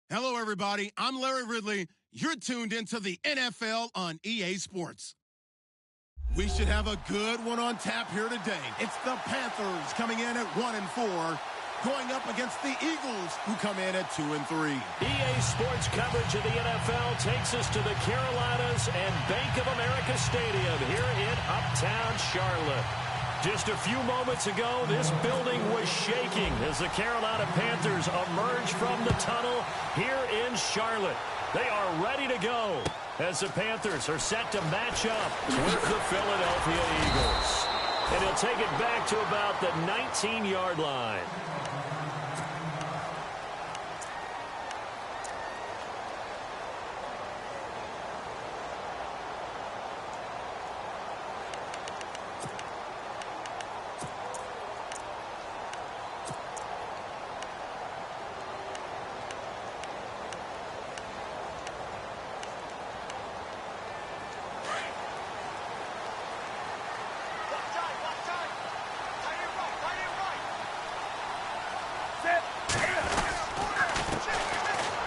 Hello, everybody. I'm Larry Ridley. You're tuned into the NFL on EA Sports. We should have a good one on tap here today. It's the Panthers coming in at 1-4, going up against the Eagles, who come in at 2-3. EA Sports coverage of the NFL takes us to the Carolinas and Bank of America Stadium here in Uptown Charlotte. Just a few moments ago, this building was shaking as the Carolina Panthers emerge from the tunnel here in Charlotte. They are ready to go as the Panthers are set to match up with the Philadelphia Eagles. And he'll take it back to about the 19-yard line.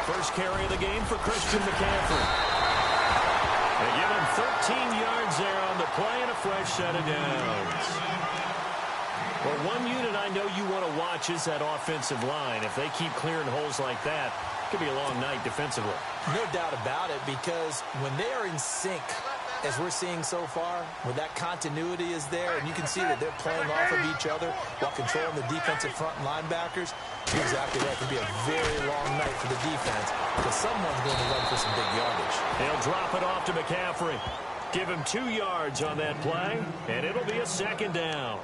First carry of the game for Christian McCaffrey. They give him 13 yards there on the play and a fresh set of downs. Well, one unit I know you want to watch is that offensive line. If they keep clearing holes like that, it could be a long night defensively. No doubt about it, because when they are in sync, as we're seeing so far, where that continuity is there, and you can see that they're playing off of each other while controlling the defensive front linebackers, you're exactly right. It could be a very long night for the defense because someone's going to run for some big yardage. They'll drop it off to McCaffrey. Give him 2 yards on that play, and it'll be a second down.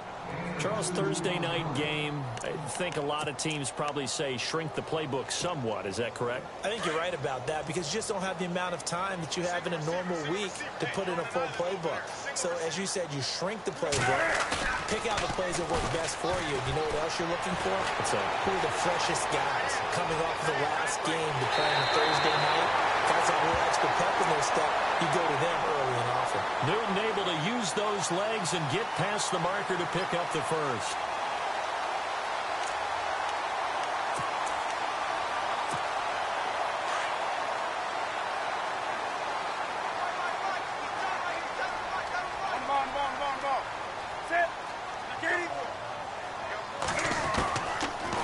Charles, Thursday night game, I think a lot of teams probably say shrink the playbook somewhat. Is that correct? I think you're right about that because you just don't have the amount of time that you have in a normal week to put in a full playbook. So, as you said, you shrink the playbook, pick out the plays that work best for you. You know what else you're looking for? What's that? Who are the freshest guys coming off of the last game to play on Thursday night? Guys have a little extra pep in their step. You go to them early and often. Newton able to use those legs and get past the marker to pick up the first.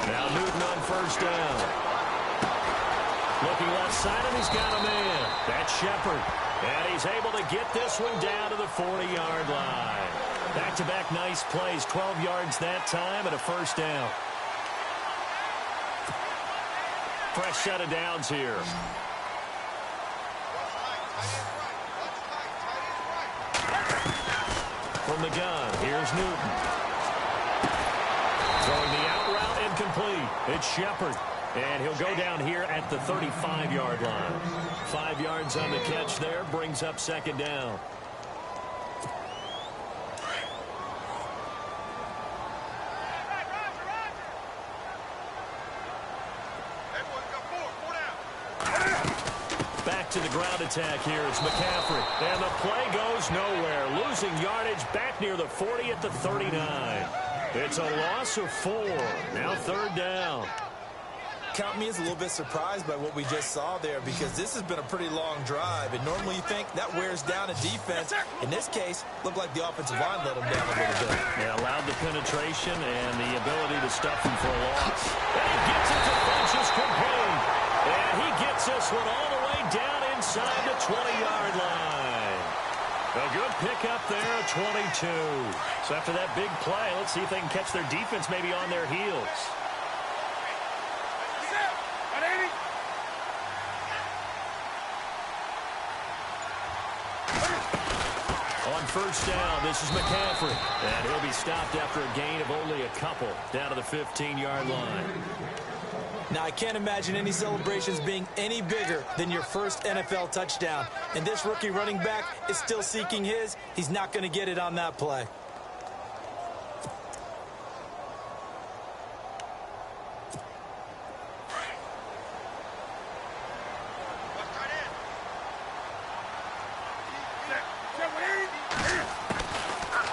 Now Newton on first down. Looking left side, and he's got a man. That's Shepard. And he's able to get this one down to the 40-yard line. Back-to-back nice plays. 12 yards that time and a first down. Fresh set of downs here. From the gun, here's Newton. Throwing the out route incomplete. It's Shepard. And he'll go down here at the 35-yard line. 5 yards on the catch there, brings up second down. Back to the ground attack here. It's McCaffrey. And the play goes nowhere. Losing yardage back near the 40 at the 39. It's a loss of 4. Now third down. Count me as a little bit surprised by what we just saw there because this has been a pretty long drive, and normally you think that wears down a defense. In this case, looked like the offensive line let them down a little bit. Yeah, allowed the penetration and the ability to stuff them for a loss. And he gets it to Funchess complete. And he gets this one all the way down inside the 20-yard line. A good pickup there, 22. So after that big play, let's see if they can catch their defense maybe on their heels. On first down, this is McCaffrey. And he'll be stopped after a gain of only a couple down to the 15-yard line. Now, I can't imagine any celebrations being any bigger than your first NFL touchdown. And this rookie running back is still seeking his. He's not going to get it on that play.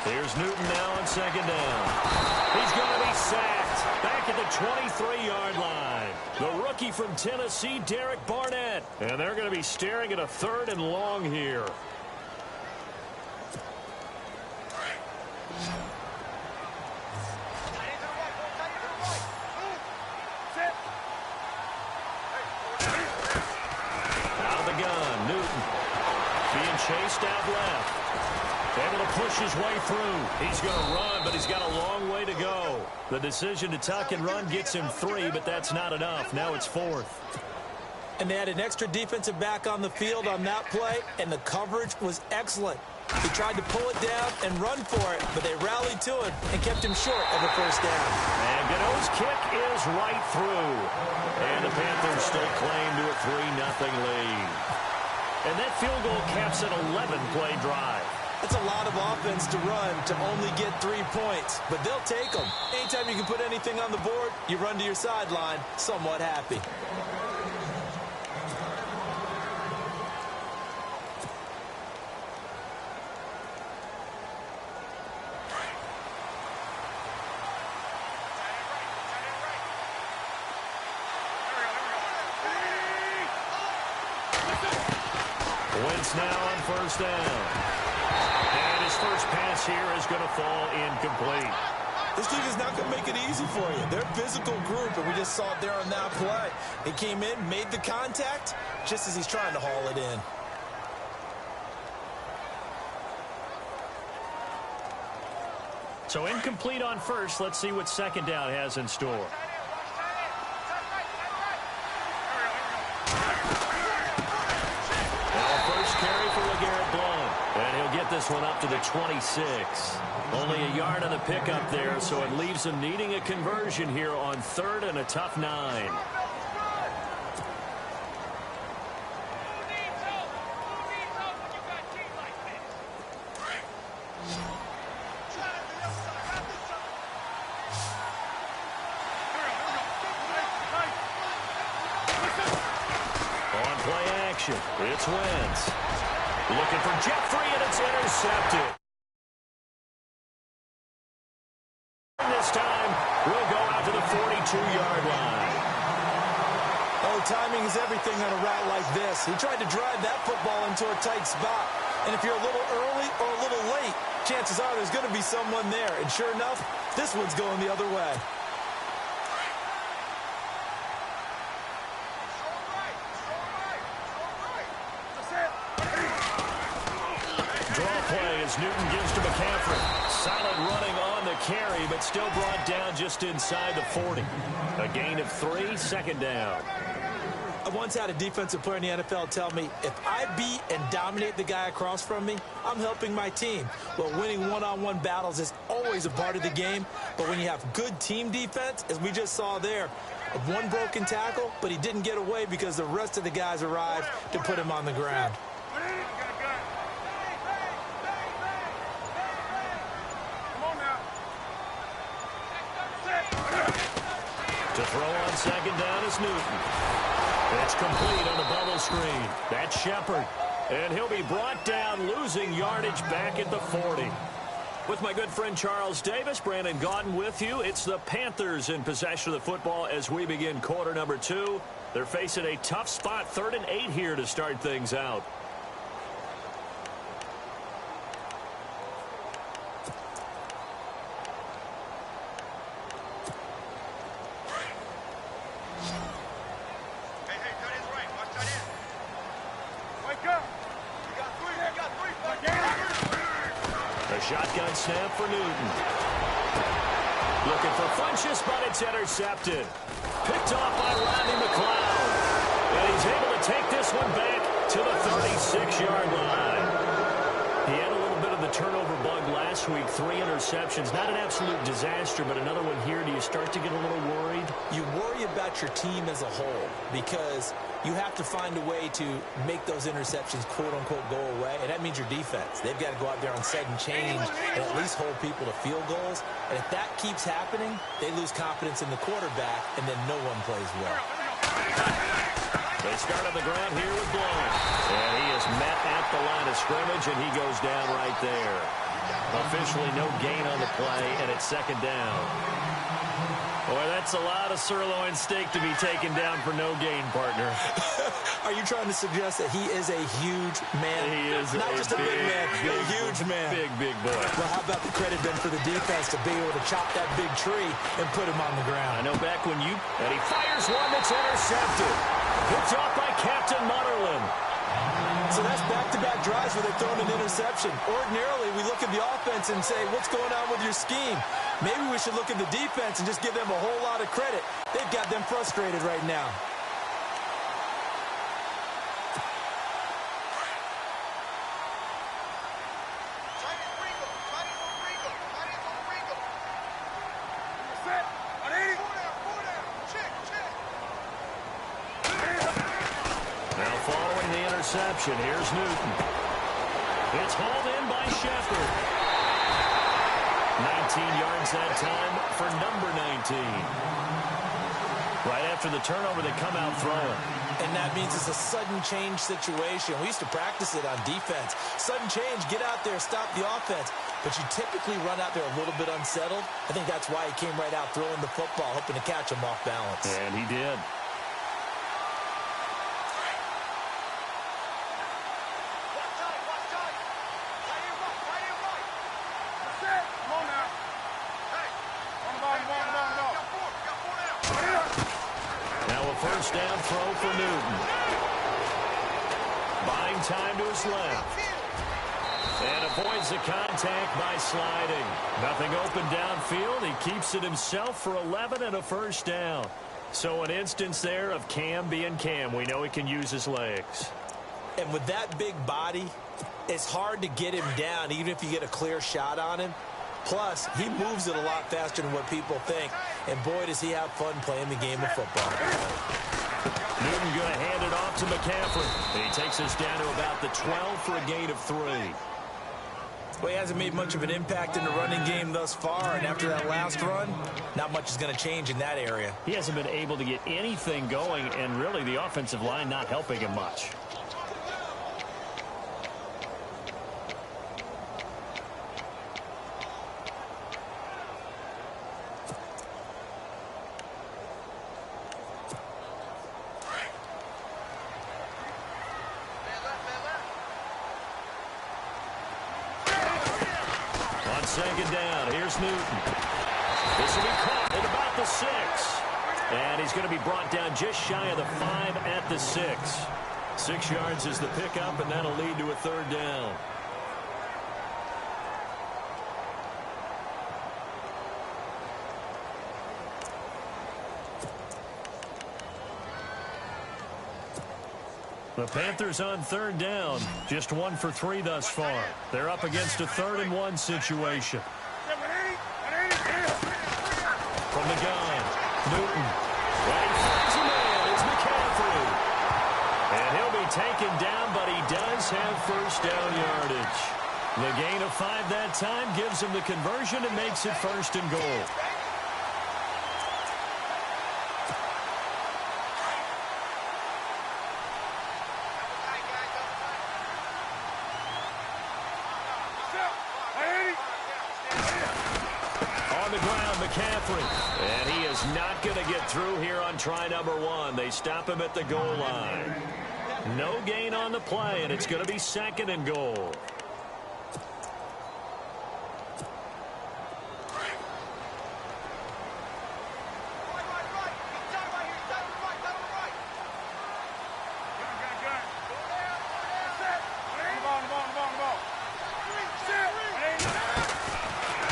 Here's Newton now on second down. He's going to be sacked. back at the 23-yard line. The rookie from Tennessee, Derek Barnett. And they're going to be staring at a 3rd and long here. Out of the gun, Newton. Being chased out left. Able to push his way through. He's going to run, but he's got a long way to go. The decision to tuck and run gets him 3, but that's not enough. Now it's 4th. And they had an extra defensive back on the field on that play, and the coverage was excellent. He tried to pull it down and run for it, but they rallied to him and kept him short of a 1st down. And Gano's kick is right through. And the Panthers still claim to a 3-0 lead. And that field goal caps an 11-play drive. That's a lot of offense to run to only get 3 points, but they'll take them. Anytime you can put anything on the board, you run to your sideline somewhat happy. Wentz now on 1st down. And his first pass here is going to fall incomplete. This team is not going to make it easy for you. They're a physical group, and we just saw it there on that play. He came in, made the contact, just as he's trying to haul it in. So incomplete on 1st. Let's see what 2nd down has in store. This one up to the 26. Only a yard on the pickup there, so it leaves them needing a conversion here on 3rd and a tough 9. On play action, it's Wentz. Looking for Jeffrey, and it's intercepted. This time, we'll go out to the 42-yard line. Oh, timing is everything on a route like this. He tried to drive that football into a tight spot. And if you're a little early or a little late, chances are there's going to be someone there. And sure enough, this one's going the other way. Play as Newton gives to McCaffrey. Solid running on the carry, but still brought down just inside the 40. A gain of 3, 2nd down. I once had a defensive player in the NFL tell me, if I beat and dominate the guy across from me, I'm helping my team. Well, winning one-on-one battles is always a part of the game, but when you have good team defense, as we just saw there, one broken tackle, but he didn't get away because the rest of the guys arrived to put him on the ground. To throw on 2nd down is Newton. It's complete on the bubble screen. That's Shepard. And he'll be brought down, losing yardage back at the 40. With my good friend Charles Davis, Brandon Gaudin with you. It's the Panthers in possession of the football as we begin quarter number 2. They're facing a tough spot, 3rd and 8 here to start things out. Shotgun snap for Newton. Looking for Funchess, but it's intercepted. Picked off by Rodney McLeod. And he's able to take this one back to the 36-yard line. He had a little bit of the turnover bug last week. 3 interceptions. Not an absolute disaster, but another one here. Do you start to get a little worried? You worry about your team as a whole because you have to find a way to make those interceptions, quote-unquote, go away, and that means your defense. They've got to go out there on sudden change and at least hold people to field goals. And if that keeps happening, they lose confidence in the quarterback, and then no one plays well. They start on the ground here with Blount. And he is met at the line of scrimmage, and he goes down right there. Officially no gain on the play, and it's 2nd down. Boy, that's a lot of sirloin steak to be taken down for no gain, partner. Are you trying to suggest that he is a huge man? He is not just a big man, a huge man. Big boy. Well, how about the credit then for the defense to be able to chop that big tree and put him on the ground? I know back when and he fires one that's intercepted. Picked off by Captain Mutterland. So that's back-to-back drives where they've thrown an interception. Ordinarily, we look at the offense and say, what's going on with your scheme? Maybe we should look at the defense and just give them a whole lot of credit. They've got them frustrated right now. Now following the interception, here's Newton. It's hauled in by Shepard. 19 yards that time for number 19. Right after the turnover, they come out throwing. And that means it's a sudden change situation. We used to practice it on defense. Sudden change, get out there, stop the offense. But you typically run out there a little bit unsettled. I think that's why he came right out throwing the football, hoping to catch him off balance. And he did. First down throw for Newton. Buying time to his left. And avoids the contact by sliding. Nothing open downfield. He keeps it himself for 11 and a first down. So an instance there of Cam being Cam. We know he can use his legs. And with that big body, it's hard to get him down, even if you get a clear shot on him. Plus, he moves it a lot faster than what people think. And boy, does he have fun playing the game of football. Newton going to hand it off to McCaffrey. And he takes us down to about the 12 for a gain of 3. Well, he hasn't made much of an impact in the running game thus far. And after that last run, not much is going to change in that area. He hasn't been able to get anything going, and really the offensive line not helping him much. Second down. Here's Newton. This will be caught at about the 6. And he's going to be brought down just shy of the 5 at the 6. 6 yards is the pickup, and that'll lead to a third down. The Panthers on third down, just 1 for 3 thus far. They're up against a 3rd and 1 situation. From the gun, Newton. And he finds a man. It's McCaffrey. And he'll be taken down, but he does have first down yardage. The gain of 5 that time gives him the conversion and makes it 1st and goal. McCaffrey. And he is not going to get through here on try number 1. They stop him at the goal line. No gain on the play, and it's going to be 2nd and goal.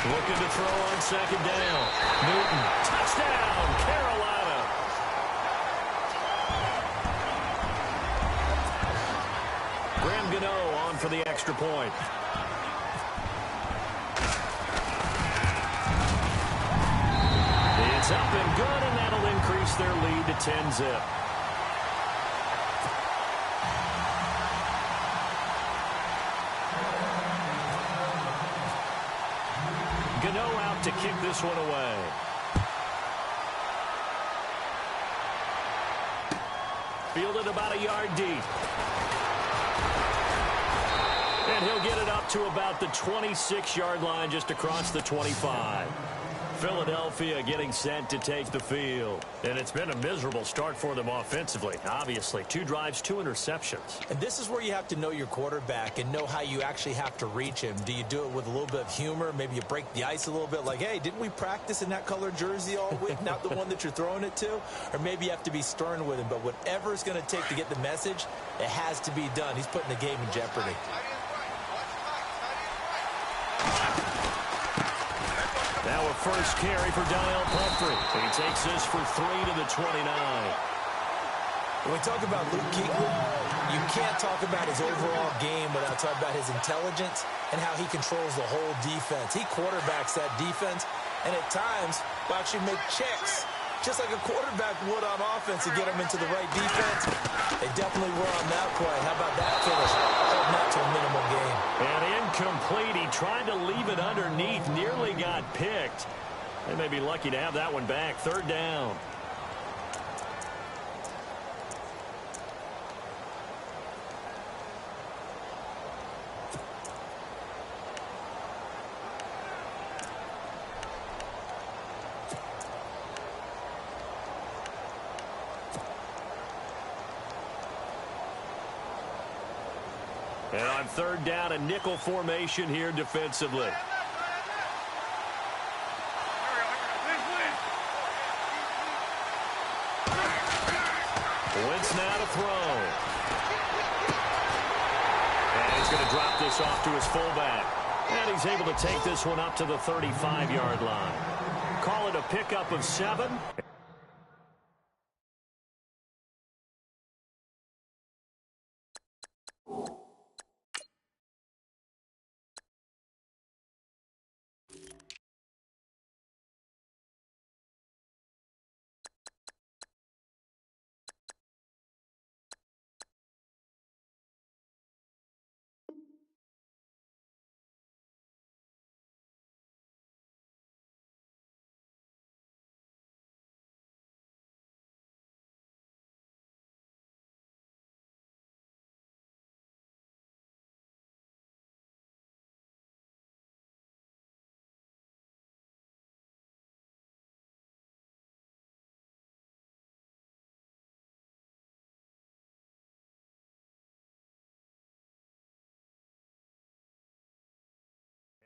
Looking to throw on 2nd down. Newton, touchdown, Carolina. Graham Gano on for the extra point. It's up and good, and that'll increase their lead to 10-zip. Gano out to kick this one away. Fielded about a yard deep. And he'll get it up to about the 26-yard line, just across the 25. Philadelphia getting set to take the field. And it's been a miserable start for them offensively. Obviously, 2 drives, 2 interceptions. And this is where you have to know your quarterback and know how you actually have to reach him. Do you do it with a little bit of humor? Maybe you break the ice a little bit like, hey, didn't we practice in that color jersey all week? Not the one that you're throwing it to? Or maybe you have to be stern with him. But whatever it's going to take to get the message, it has to be done. He's putting the game in jeopardy. Now a first carry for Daniel Pumphrey. He takes this for 3 to the 29. When we talk about Luke Kuechly, you can't talk about his overall game without talking about his intelligence and how he controls the whole defense. He quarterbacks that defense, and at times will actually make checks, just like a quarterback would on offense to get them into the right defense. They definitely were on that play. How about that finish? Holding that to a minimal gain. And incomplete. He tried to leave it underneath. Nearly got picked. They may be lucky to have that one back. 3rd down. And on 3rd down, a nickel formation here defensively. Wentz now to throw. And he's going to drop this off to his fullback. And he's able to take this one up to the 35-yard line. Call it a pickup of 7.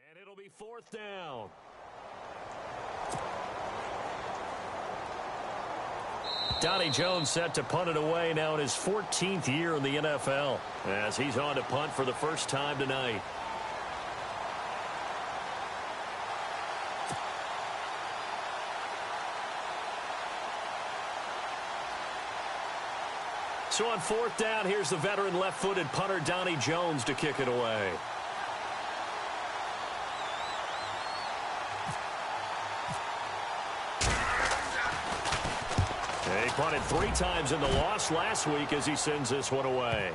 And it'll be 4th down. Donnie Jones set to punt it away now in his 14th year in the NFL, as he's on to punt for the first time tonight. So on 4th down, here's the veteran left-footed punter Donnie Jones to kick it away. He punted 3 times in the loss last week as he sends this one away.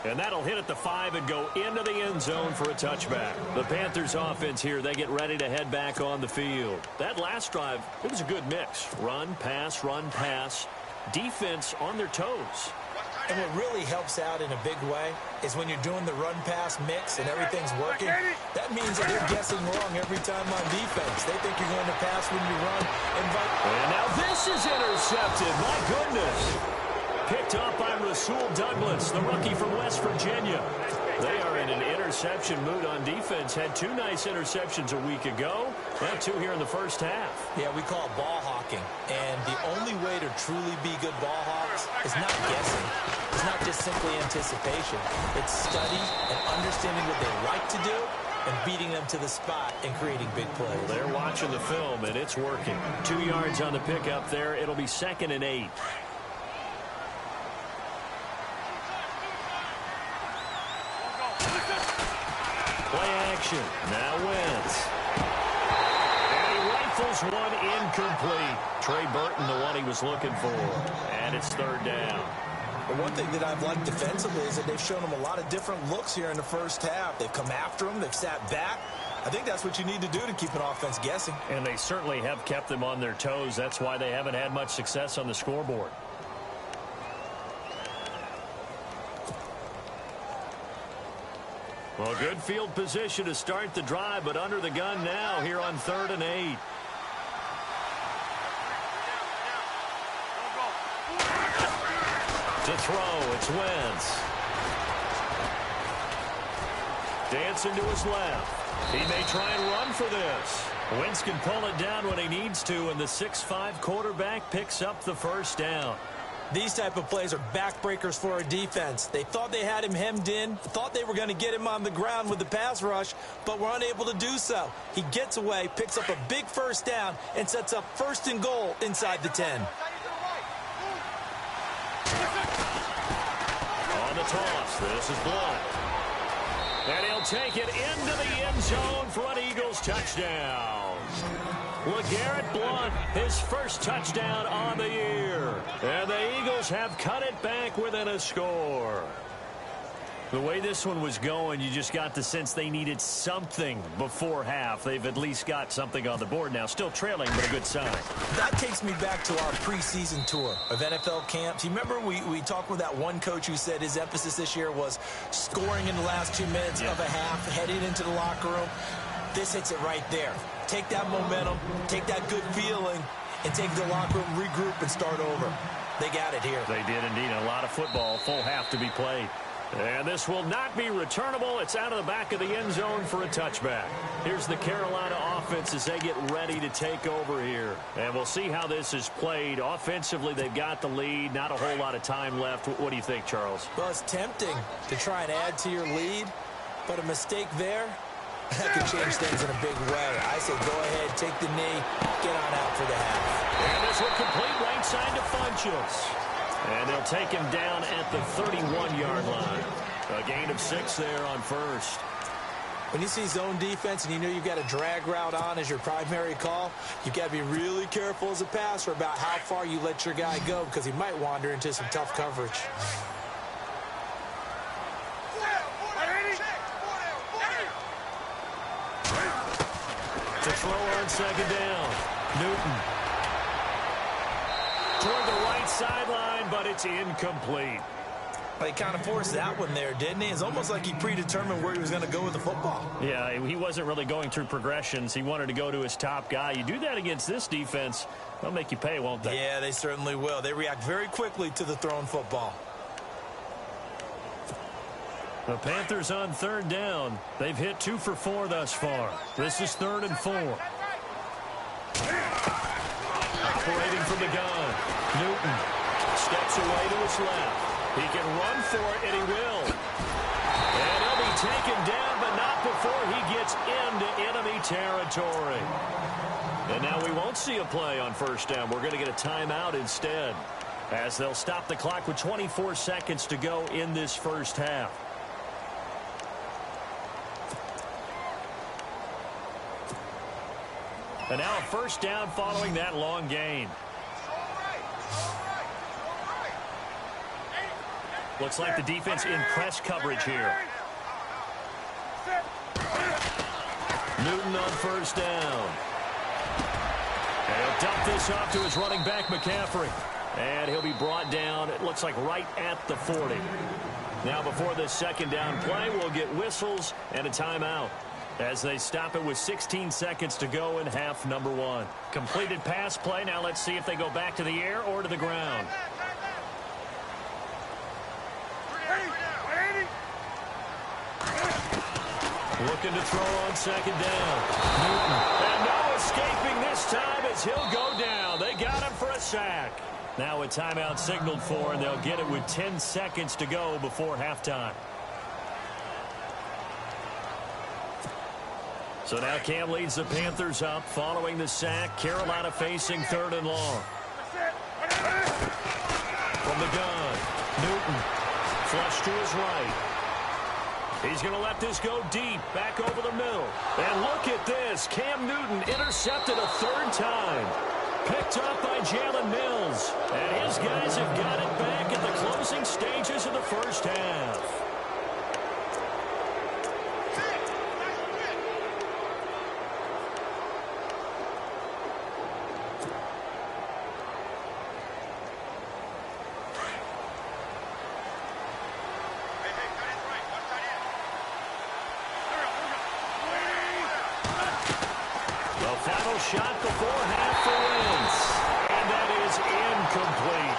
And that'll hit at the 5 and go into the end zone for a touchback. The Panthers offense here, they get ready to head back on the field. That last drive, it was a good mix. Run, pass, defense on their toes. And what really helps out in a big way is when you're doing the run-pass mix and everything's working, that means that they're guessing wrong every time on defense. They think you're going to pass when you run. And now this is intercepted. My goodness. Picked up by Rasul Douglas, the rookie from West Virginia. They are in an interception mood on defense. Had 2 nice interceptions a week ago. Now 2 here in the first half. Yeah, we call it ball hawking. And the only way to truly be good ball hawks is not guessing. It's not just simply anticipation. It's study and understanding what they like to do and beating them to the spot and creating big plays. They're watching the film, and it's working. 2 yards on the pickup there. It'll be 2nd and 8. Play action. Now Wentz. And he rifles one incomplete. Trey Burton, the one he was looking for. And it's 3rd down. But one thing that I've liked defensively is that they've shown him a lot of different looks here in the first half. They've come after him. They've sat back. I think that's what you need to do to keep an offense guessing. And they certainly have kept them on their toes. That's why they haven't had much success on the scoreboard. Well, good field position to start the drive, but under the gun now here on 3rd and 8. To throw, it's Wentz. Dancing to his left. He may try and run for this. Wentz can pull it down when he needs to, and the 6'5" quarterback picks up the first down. These type of plays are backbreakers for a defense. They thought they had him hemmed in, thought they were going to get him on the ground with the pass rush, but were unable to do so. He gets away, picks up a big first down, and sets up 1st and goal inside the 10. On the toss, this is Blunt. And he'll take it into the end zone for an Eagles touchdown. LeGarrette Blunt, his first touchdown on the year. And the Eagles have cut it back within a score. The way this one was going, you just got the sense they needed something before half. They've at least got something on the board now. Still trailing, but a good sign. That takes me back to our preseason tour of NFL camps. You remember we talked with that one coach who said his emphasis this year was scoring in the last 2 minutes of a half, heading into the locker room. This hits it right there. Take that momentum, take that good feeling, and take the locker room, regroup, and start over. They got it here. They did indeed. A lot of football, full half to be played. And this will not be returnable. It's out of the back of the end zone for a touchback. Here's the Carolina offense as they get ready to take over here. And we'll see how this is played. Offensively, they've got the lead. Not a whole lot of time left. What do you think, Charles? Well, it's tempting to try and add to your lead, but a mistake there, that could change things in a big way. I say go ahead, take the knee, get on out for the half. And this will complete right side to Funchess. And they'll take him down at the 31-yard line. A gain of 6 there on first. When you see zone defense and you know you've got a drag route on as your primary call, you've got to be really careful as a passer about how far you let your guy go because he might wander into some tough coverage. To throw on 2nd down. Newton. Toward the right sideline, but it's incomplete. Well, he kind of forced that one there, didn't he? It's almost like he predetermined where he was going to go with the football. Yeah, he wasn't really going through progressions. He wanted to go to his top guy. You do that against this defense, they'll make you pay, won't they? Yeah, they certainly will. They react very quickly to the thrown football. The Panthers on 3rd down. They've hit 2 for 4 thus far. This is 3rd and 4. Operating from the gun. Newton steps away to his left. He can run for it, and he will. And he'll be taken down, but not before he gets into enemy territory. And now we won't see a play on 1st down. We're going to get a timeout instead, as they'll stop the clock with 24 seconds to go in this first half. And now a 1st down following that long gain. Looks like the defense in press coverage here. Newton on 1st down. And he'll dump this off to his running back, McCaffrey. And he'll be brought down, it looks like right at the 40. Now before this 2nd down play, we'll get whistles and a timeout, as they stop it with 16 seconds to go in half number 1. Completed pass play. Now let's see if they go back to the air or to the ground. Looking to throw on 2nd down. Newton. And no escaping this time as he'll go down. They got him for a sack. Now a timeout signaled for, and they'll get it with 10 seconds to go before halftime. So now Cam leads the Panthers up following the sack. Carolina facing 3rd and long. From the gun, Newton. Flush to his right. He's going to let this go deep, back over the middle. And look at this. Cam Newton intercepted a 3rd time. Picked up by Jalen Mills. And his guys have got it back at the closing stages of the first half. The final shot before half for Wentz. And that is incomplete.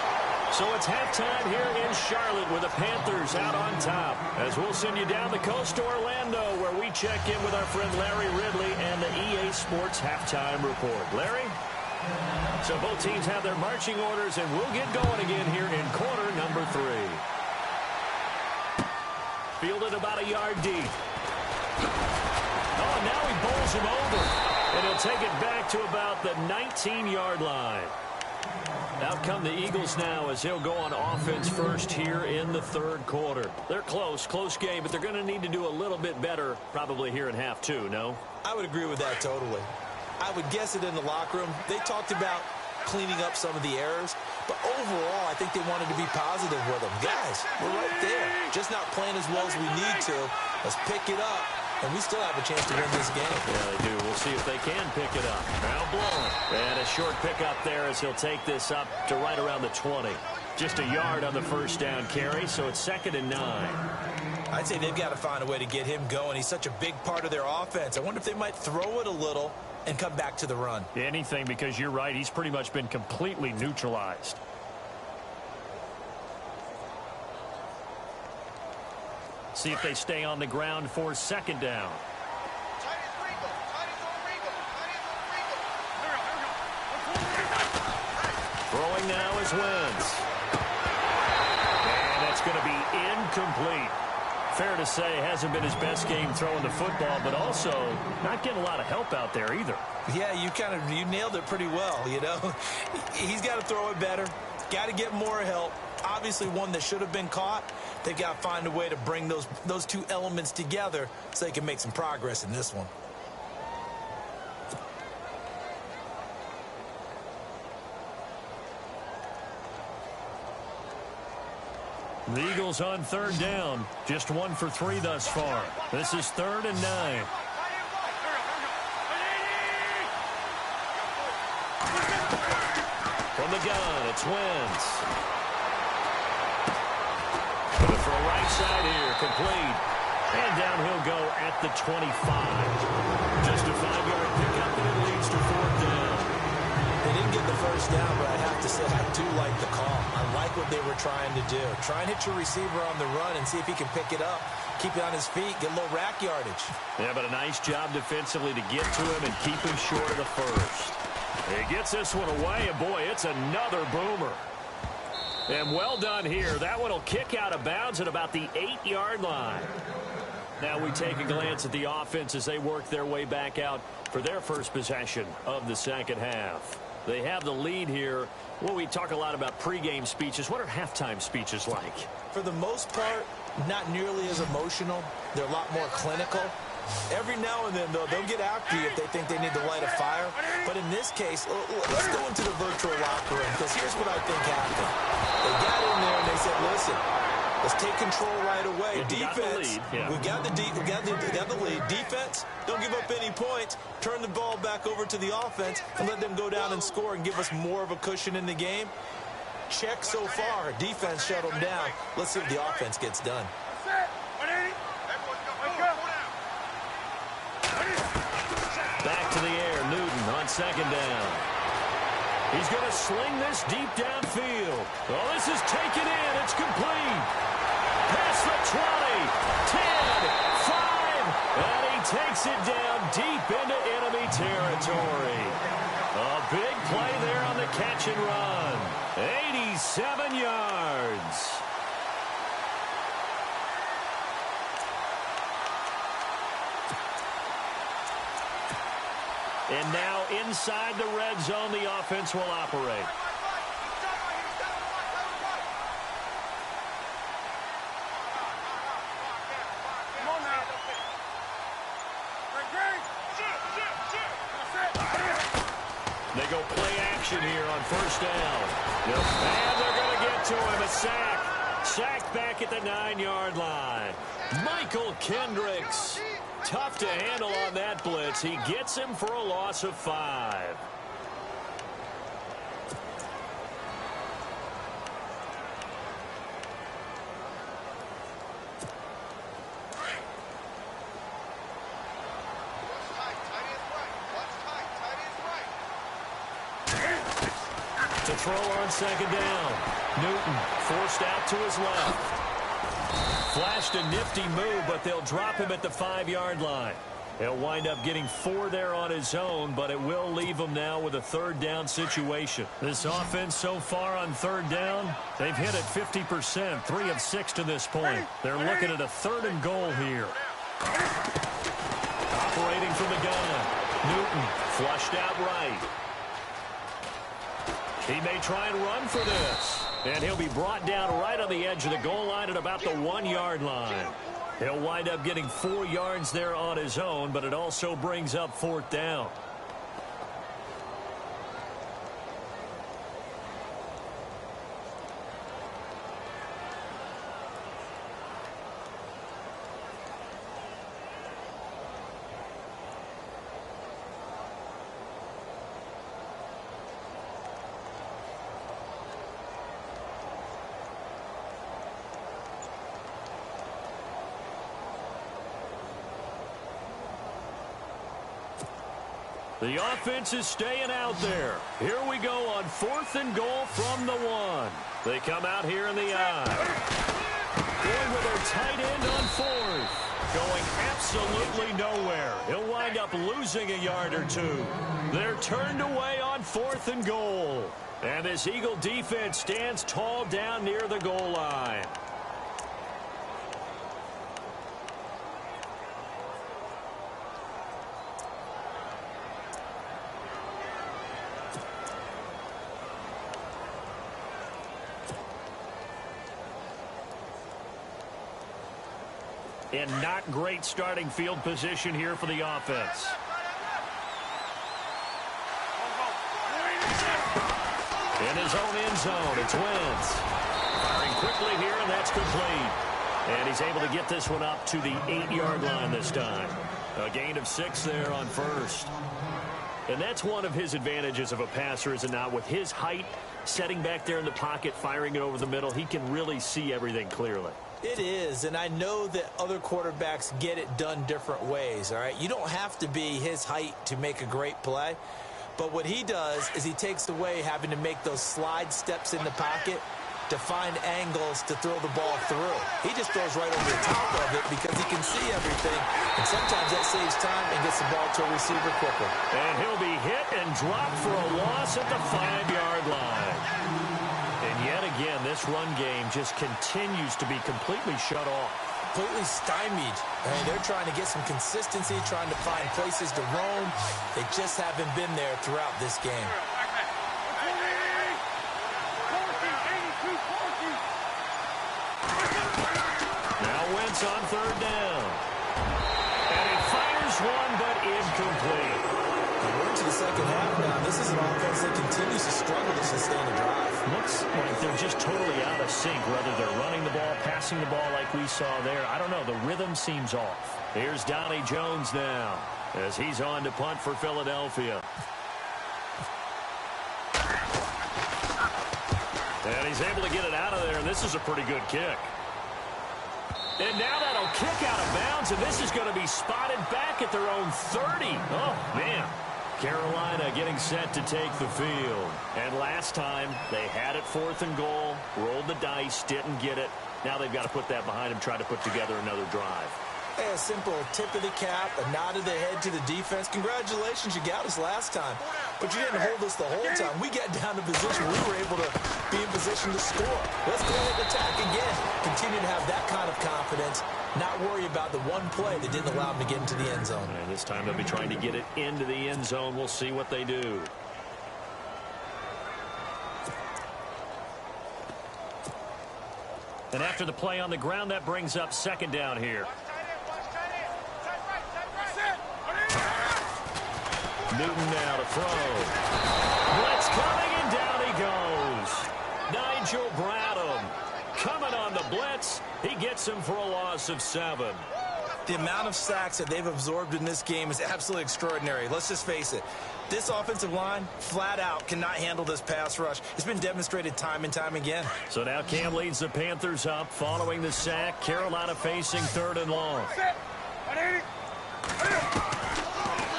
So it's halftime here in Charlotte with the Panthers out on top. As we'll send you down the coast to Orlando, where we check in with our friend Larry Ridley and the EA Sports Halftime Report. Larry? So both teams have their marching orders, and we'll get going again here in quarter number 3. Fielded about a yard deep. Oh, and now he bowls him over. And he'll take it back to about the 19-yard line. Out come the Eagles now as he'll go on offense first here in the third quarter. They're close game, but they're going to need to do a little bit better probably here in half 2, no? I would agree with that totally. I would guess it in the locker room. They talked about cleaning up some of the errors, but overall, I think they wanted to be positive with them. Guys, we're right there. Just not playing as well as we need to. Let's pick it up, and we still have a chance to win this game. Yeah, they do. We'll see if they can pick it up. Now blowing. And a short pickup there as he'll take this up to right around the 20. Just a yard on the first down carry, so it's 2nd and 9. I'd say they've got to find a way to get him going. He's such a big part of their offense. I wonder if they might throw it a little and come back to the run. Anything, because you're right. He's pretty much been completely neutralized. See if they stay on the ground for 2nd down. Throwing now is Wentz. And that's going to be incomplete. Fair to say, hasn't been his best game throwing the football, but also not getting a lot of help out there either. Yeah, you nailed it pretty well, you know. He's got to throw it better. Got to get more help. Obviously one that should have been caught. They've got to find a way to bring those two elements together so they can make some progress in this one. The Eagles on 3rd down. Just 1 for 3 thus far. This is 3rd and 9. From the gun, it's Wentz. For a right side here, complete. And down he'll go at the 25. Just a 5-yard pickup, and it leads to 4th down. They didn't get the first down, but I have to say I do like the call. I like what they were trying to do. Try and hit your receiver on the run and see if he can pick it up. Keep it on his feet, get a little rack yardage. Yeah, but a nice job defensively to get to him and keep him short of the first. He gets this one away, and boy, it's another boomer. And well done here. That one will kick out of bounds at about the 8-yard line. Now we take a glance at the offense as they work their way back out for their first possession of the second half. They have the lead here. Well, we talk a lot about pregame speeches. What are halftime speeches like? For the most part, not nearly as emotional. They're a lot more clinical. Every now and then, though, they'll get after you if they think they need to light a fire. But in this case, let's go into the virtual locker room, because here's what I think happened. They got in there and they said, listen, let's take control right away. Defense, we got the lead. Defense, don't give up any points. Turn the ball back over to the offense and let them go down and score and give us more of a cushion in the game. Check so far. Defense shut them down. Let's see if the offense gets done. Back to the air, Newton on 2nd down. He's going to sling this deep downfield. Oh, this is taken in. It's complete. Past the 20, 10, 5, and he takes it down deep into enemy territory. A big play there on the catch and run. 87 yards. And now inside the red zone, the offense will operate. They go play action here on 1st down. And they're going to get to him. A sack. Sacked back at the 9-yard line. Michael Kendricks. Tough to handle on that blitz. He gets him for a loss of 5. To throw on second down. Newton forced out to his left. Flashed a nifty move, but they'll drop him at the 5-yard line. He'll wind up getting 4 there on his own, but it will leave him now with a 3rd down situation. This offense so far on 3rd down, they've hit it 50%, 3 of 6 to this point. They're looking at a 3rd and goal here. Operating from the gun. Newton flushed out right. He may try and run for this. And he'll be brought down right on the edge of the goal line at about the 1-yard line. He'll wind up getting 4 yards there on his own, but it also brings up 4th down. The offense is staying out there. Here we go on 4th and goal from the 1. They come out here in the eye. Going with their tight end on 4th. Going absolutely nowhere. He'll wind up losing a yard or 2. They're turned away on 4th and goal. And this Eagle defense stands tall down near the goal line. And not great starting field position here for the offense. In his own end zone, it's Wentz. Firing quickly here, and that's complete. And he's able to get this one up to the 8-yard line this time. A gain of 6 there on 1st. And that's one of his advantages of a passer, is it not? With his height, setting back there in the pocket, firing it over the middle, he can really see everything clearly. It is, and I know that other quarterbacks get it done different ways, all right? You don't have to be his height to make a great play, but what he does is he takes away having to make those slide steps in the pocket to find angles to throw the ball through. He just throws right over the top of it because he can see everything, and sometimes that saves time and gets the ball to a receiver quicker. And he'll be hit and dropped for a loss at the 5-yard line. And yet again, this run game just continues to be completely shut off. Completely stymied. They're trying to get some consistency, trying to find places to roam. They just haven't been there throughout this game. Now Wentz on 3rd down. And he fires one, but incomplete. We're into the second half now. This is an offense that continues to struggle to sustain a drive. Looks like they're just totally out of sync, whether they're running the ball, passing the ball like we saw there. I don't know. The rhythm seems off. Here's Donnie Jones now as he's on to punt for Philadelphia. And he's able to get it out of there, and this is a pretty good kick. And now that'll kick out of bounds, and this is going to be spotted back at their own 30. Oh, man. Carolina getting set to take the field. And last time, they had it 4th and goal, rolled the dice, didn't get it. Now they've got to put that behind them, try to put together another drive. Hey, a simple tip of the cap, a nod of the head to the defense. Congratulations, you got us last time. But you didn't hold us the whole time. We got down to position. We were able to be in position to score. Let's go ahead and attack again. Continue to have that kind of confidence. Not worry about the one play that didn't allow them to get into the end zone. And this time they'll be trying to get it into the end zone. We'll see what they do. And after the play on the ground, that brings up 2nd down here. Newton now to throw. Blitz coming, and down he goes. Nigel Bradham coming on the blitz. He gets him for a loss of 7. The amount of sacks that they've absorbed in this game is absolutely extraordinary. Let's just face it. This offensive line, flat out, cannot handle this pass rush. It's been demonstrated time and time again. So now Cam leads the Panthers up following the sack. Carolina facing 3rd and long.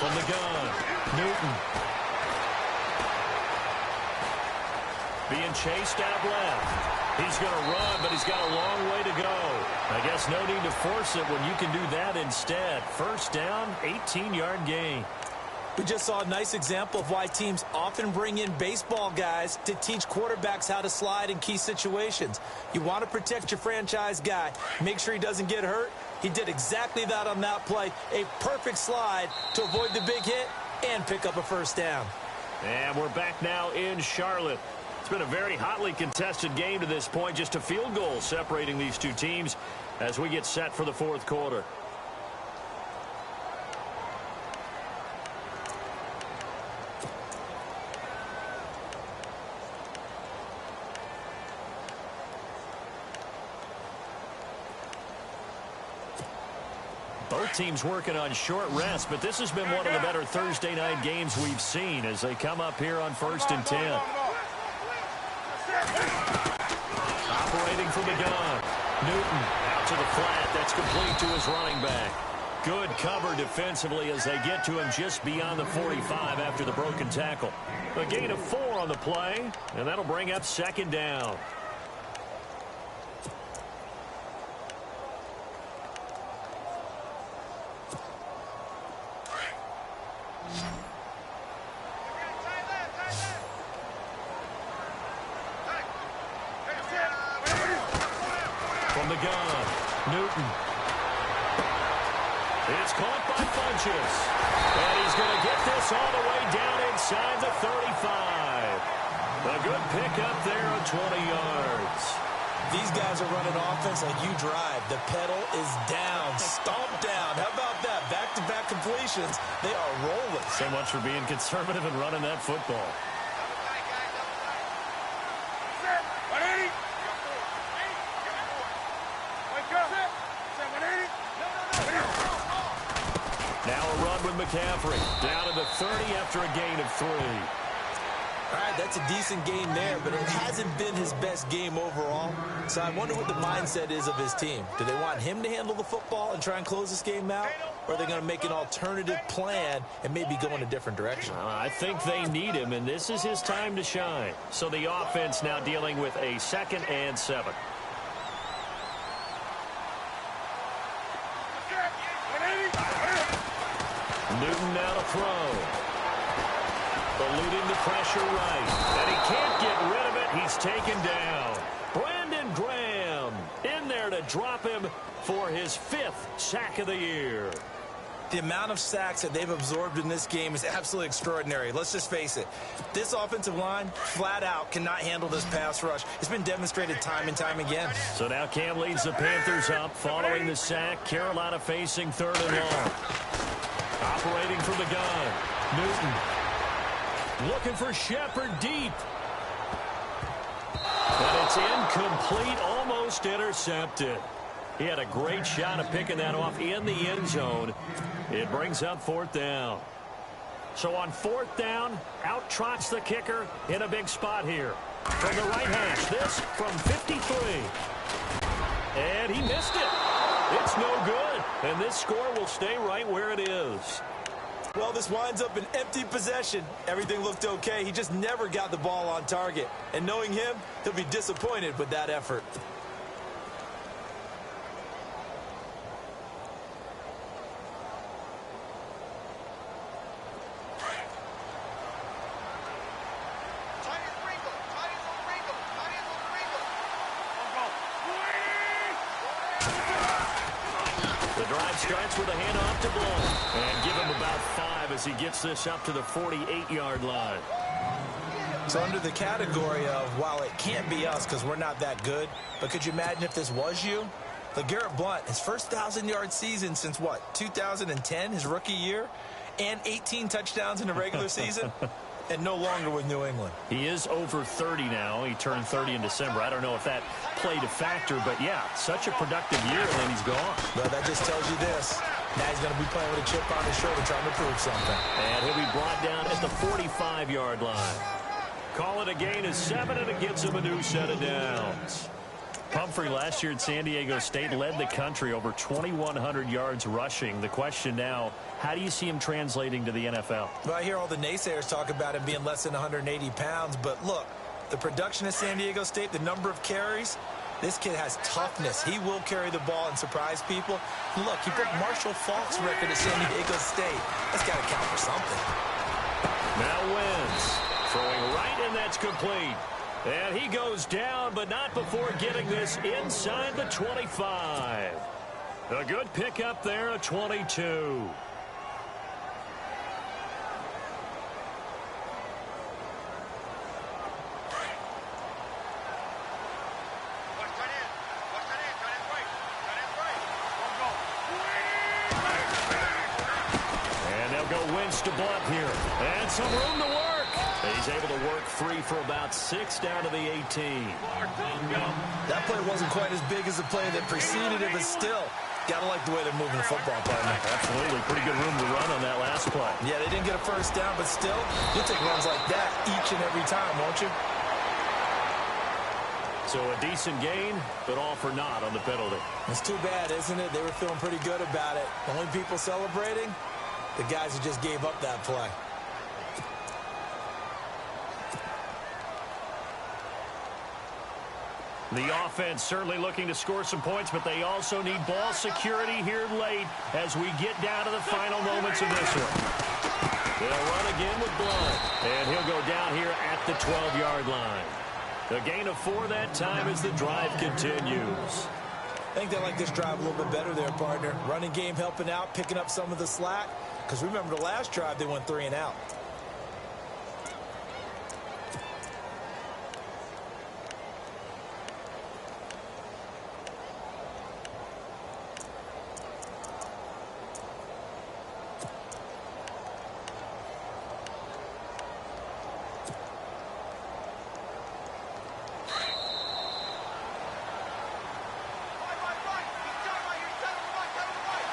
From the gun, Newton. being chased out left. He's going to run, but he's got a long way to go. I guess no need to force it when you can do that instead. First down, 18-yard gain. We just saw a nice example of why teams often bring in baseball guys to teach quarterbacks how to slide in key situations. You want to protect your franchise guy. Make sure he doesn't get hurt. He did exactly that on that play. A perfect slide to avoid the big hit and pick up a first down. And we're back now in Charlotte. It's been a very hotly contested game to this point. Just a field goal separating these two teams as we get set for the fourth quarter. Both teams working on short rest, but this has been one of the better Thursday night games we've seen as they come up here on 1st and 10. Operating from the gun. Newton out to the flat. That's complete to his running back. Good cover defensively as they get to him just beyond the 45 after the broken tackle. A gain of 4 on the play, and that'll bring up 2nd down. From the gun, Newton. It's caught by Funchess. And he's going to get this all the way down inside the 35. A good pickup there of 20 yards. These guys are running offense like you drive. The pedal is down, stomped down. How about that? Back-to-back completions. They are rolling. So much for being conservative and running that football. Now a run with McCaffrey. Down to the 30 after a gain of 3. All right, that's a decent game there, but it hasn't been his best game overall. So I wonder what the mindset is of his team. Do they want him to handle the football and try and close this game out? Or are they going to make an alternative plan and maybe go in a different direction? I think they need him, and this is his time to shine. So the offense now dealing with a 2nd and 7. Newton now to throw. Eluding the pressure right. And he can't get rid of it. He's taken down. Brandon Graham in there to drop him for his 5th sack of the year. The amount of sacks that they've absorbed in this game is absolutely extraordinary. Let's just face it. This offensive line, flat out, cannot handle this pass rush. It's been demonstrated time and time again. So now Cam leads the Panthers up following the sack. Carolina facing 3rd and long. Operating from the gun. Newton. Looking for Shepard deep. But it's incomplete, almost intercepted. He had a great shot at picking that off in the end zone. It brings up 4th down. So on 4th down, out trots the kicker in a big spot here. From the right hash, this from 53. And he missed it. It's no good. And this score will stay right where it is. Well, this winds up an empty possession. Everything looked okay. He just never got the ball on target. And knowing him, he'll be disappointed with that effort. The drive starts with a handoff to Blow. And give him about 5 as he gets this up to the 48-yard line. So under the category of, while it can't be us because we're not that good, but could you imagine if this was you? LeGarrette Blount, his first 1,000-yard season since, what, 2010, his rookie year? And 18 touchdowns in the regular season? And no longer with New England. He is over 30 now. He turned 30 in December. I don't know if that played a factor, but yeah, such a productive year, and then he's gone. Well, that just tells you this. Now he's going to be playing with a chip on his shoulder trying to prove something. And he'll be brought down at the 45-yard line. Call it a gain of 7, and it gets him a new set of downs. Pumphrey last year at San Diego State led the country over 2,100 yards rushing. The question now, how do you see him translating to the NFL? Well, I hear all the naysayers talk about him being less than 180 pounds, but look, The production of San Diego State, the number of carries, this kid has toughness. He will carry the ball and surprise people. Look, he broke Marshall Faulk's record at San Diego State. That's got to count for something. Now Wentz throwing right, and that's complete. And he goes down, but not before getting this inside the 25. A good pickup there, a 22. To blunt here, and some room to work. He's able to work free for about 6 down to the 18. That play wasn't quite as big as the play that preceded it, but still, gotta like the way they're moving the football, partner. Absolutely, pretty good room to run on that last play. Yeah, they didn't get a first down, but still, you'll take runs like that each and every time, won't you? So a decent gain, but all for naught on the penalty. It's too bad, isn't it? They were feeling pretty good about it. The only people celebrating, the guys who just gave up that play. The offense certainly looking to score some points, but they also need ball security here late as we get down to the final moments of this one. They'll run again with Blunt, and he'll go down here at the 12-yard line. A gain of 4 that time as the drive continues. I think they like this drive a little bit better there, partner. Running game helping out, picking up some of the slack. Because remember the last drive, they went 3 and out.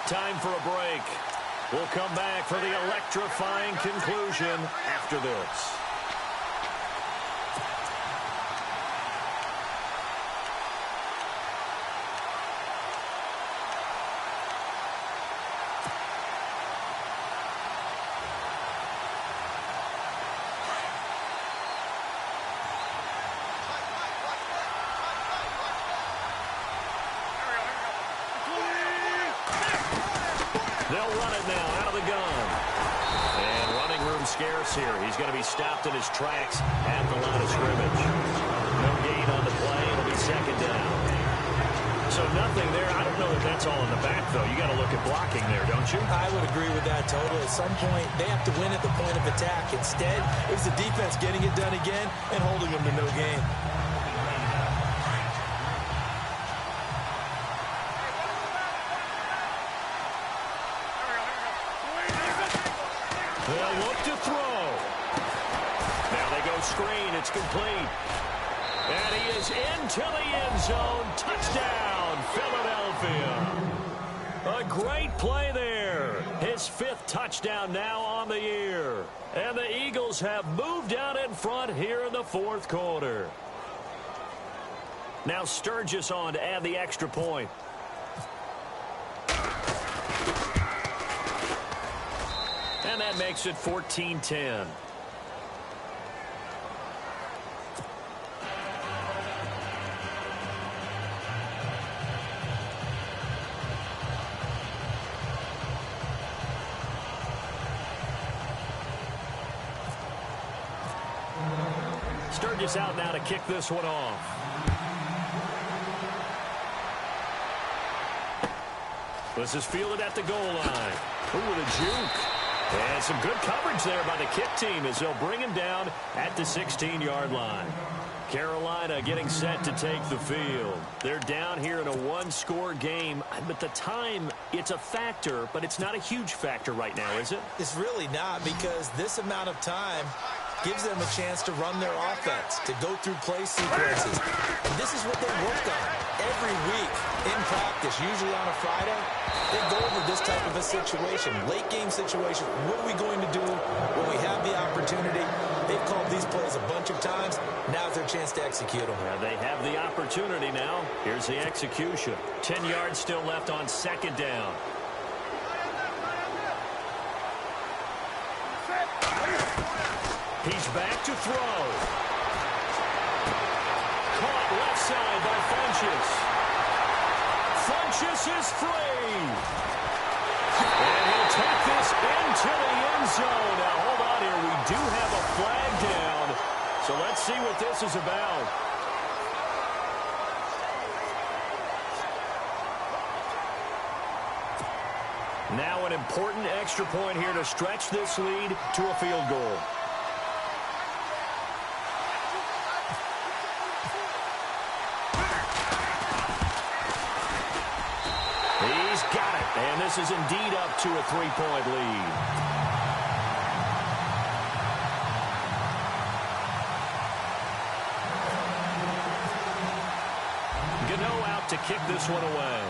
Time for a break. We'll come back for the electrifying conclusion after this. They'll run it now out of the gun. And running room scarce here. He's going to be stopped in his tracks at the line of scrimmage. No gain on the play. It'll be second down. So nothing there. I don't know that that's all in the back, though. You got to look at blocking there, don't you? I would agree with that totally. At some point, they have to win at the point of attack. Instead, it was the defense getting it done again and holding them to no gain. They'll look to throw. Now they go screen. It's complete. And he is into the end zone. Touchdown, Philadelphia. A great play there. His 5th touchdown now on the year. And the Eagles have moved out in front here in the 4th quarter. Now Sturgis on to add the extra point. And that makes it 14-10. Sturgis out now to kick this one off. This is fielded at the goal line. Ooh, with a juke. And some good coverage there by the kick team as they'll bring him down at the 16-yard line. Carolina getting set to take the field. They're down here in a 1-score game. But the time, it's a factor, but it's not a huge factor right now, is it? It's really not, because this amount of time gives them a chance to run their offense, to go through play sequences. And this is what they work on every week in practice, usually on a Friday. They go over this type of a situation, late game situation. What are we going to do when we have the opportunity? They've called these plays a bunch of times. Now's their chance to execute them. Yeah, they have the opportunity now. Here's the execution. 10 yards still left on 2nd down. He's back to throw. left side by Funchess. Funchess is free. And he'll take this into the end zone. Now, hold on here. We do have a flag down. So let's see what this is about. Now an important extra point here to stretch this lead to a field goal. He's got it, and this is indeed up to a 3-point lead. Gano out to kick this one away.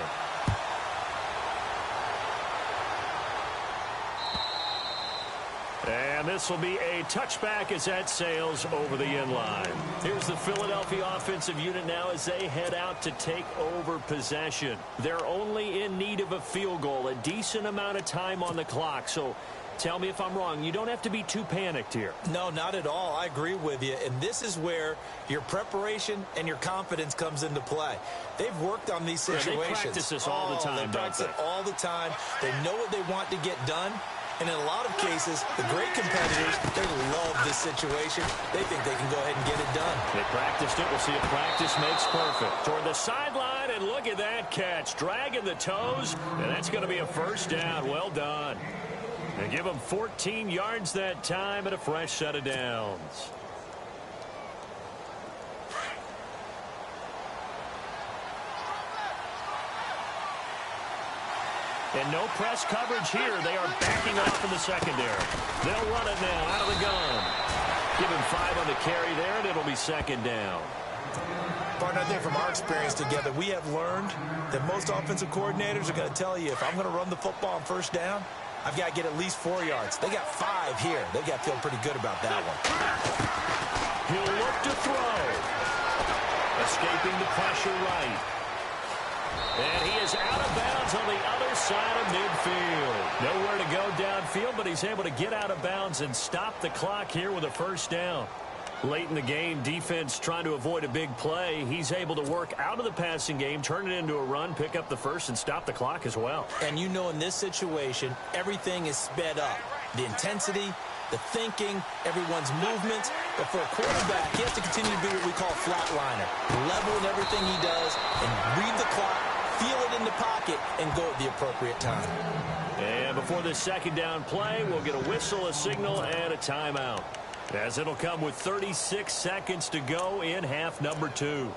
And this will be a touchback as that sails over the end line. Here's the Philadelphia offensive unit now as they head out to take over possession. They're only in need of a field goal, a decent amount of time on the clock. So tell me if I'm wrong. You don't have to be too panicked here. No, not at all. I agree with you. And this is where your preparation and your confidence comes into play. They've worked on these situations. Yeah, they practice this all the time, They practice it all the time. They know what they want to get done. And in a lot of cases, the great competitors, they love this situation. They think they can go ahead and get it done. They practiced it. We'll see if practice makes perfect. Toward the sideline, and look at that catch. Dragging the toes, and that's going to be a first down. Well done. They give them 14 yards that time and a fresh set of downs. And no press coverage here. They are backing off in the secondary. They'll run it now out of the gun. Give him 5 on the carry there, and it'll be second down. Partner, I think from our experience together, we have learned that most offensive coordinators are going to tell you, if I'm going to run the football on first down, I've got to get at least 4 yards. They got 5 here. They've got to feel pretty good about that one. He'll look to throw. Escaping the pressure right. And he is out of bounds on the other side of midfield. Nowhere to go downfield, but he's able to get out of bounds and stop the clock here with a first down. Late in the game, defense trying to avoid a big play. He's able to work out of the passing game, turn it into a run, pick up the first, and stop the clock as well. And you know, in this situation, everything is sped up. The intensity, the thinking, everyone's movements. But for a quarterback, he has to continue to be what we call a flatliner. Level in everything he does and read the clock, feel it in the pocket, and go at the appropriate time. And before this second down play, we'll get a whistle, a signal, and a timeout, as it'll come with 36 seconds to go in half number 2.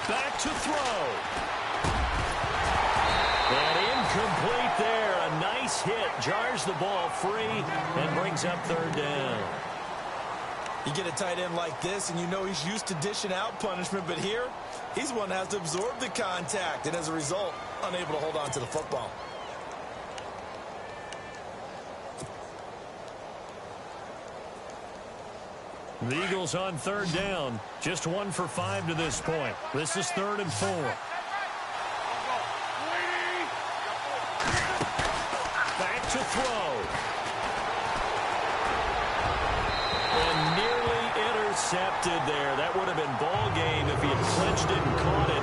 Back to throw. And incomplete there. A nice hit. Jars the ball free and brings up third down. You get a tight end like this, and you know he's used to dishing out punishment, but here, he's one that has to absorb the contact, and as a result, unable to hold on to the football. The Eagles on third down. Just 1 for 5 to this point. This is 3rd and 4. Back to throw. And nearly intercepted there. That would have been ball game if he had clinched it and caught it.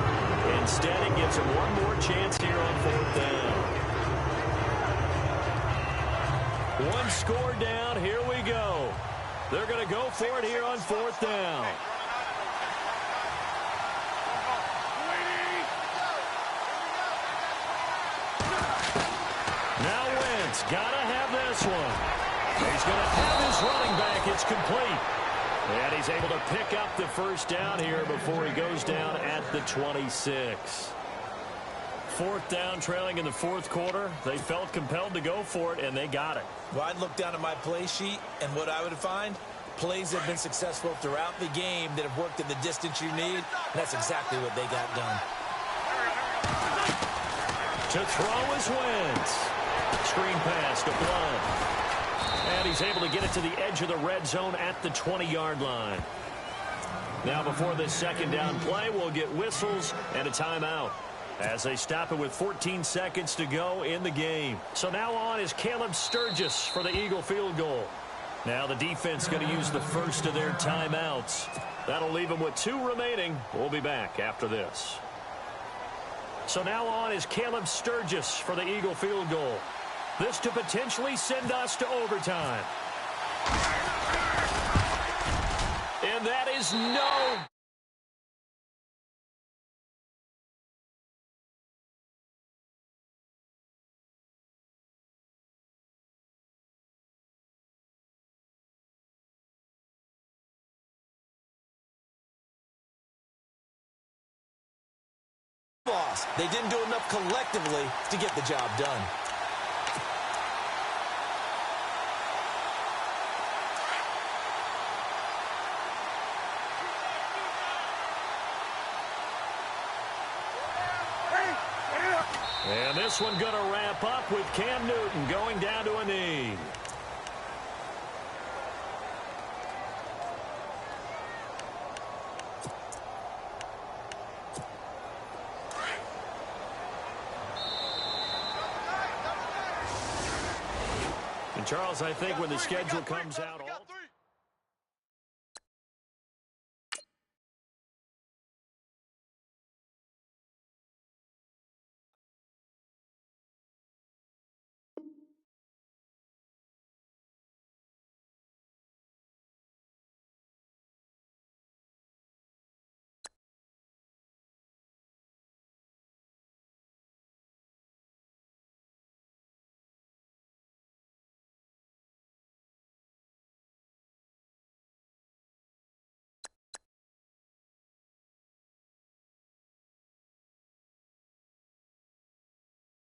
Instead, it gives him one more chance here on 4th down. One score down. Here we go. They're going to go for it here on 4th down. Now Wentz, got to have this one. He's going to have his running back. It's complete. And he's able to pick up the first down here before he goes down at the 26. 4th down, trailing in the 4th quarter. They felt compelled to go for it, and they got it. Well, I'd look down at my play sheet, and what I would find, plays have been successful throughout the game that have worked in the distance you need, and that's exactly what they got done. To throw is Wentz. Screen pass to Blunt. And he's able to get it to the edge of the red zone at the 20-yard line. Now before this second down play, we'll get whistles and a timeout as they stop it with 14 seconds to go in the game. So now on is Caleb Sturgis for the Eagle field goal. Now the defense going to use the first of their timeouts. That'll leave them with 2 remaining. We'll be back after this. So now on is Caleb Sturgis for the Eagle field goal. This to potentially send us to overtime. And that is no. They didn't do enough collectively to get the job done. And this one going to wrap up with Cam Newton going down to a knee. And Charles, I think when the schedule comes out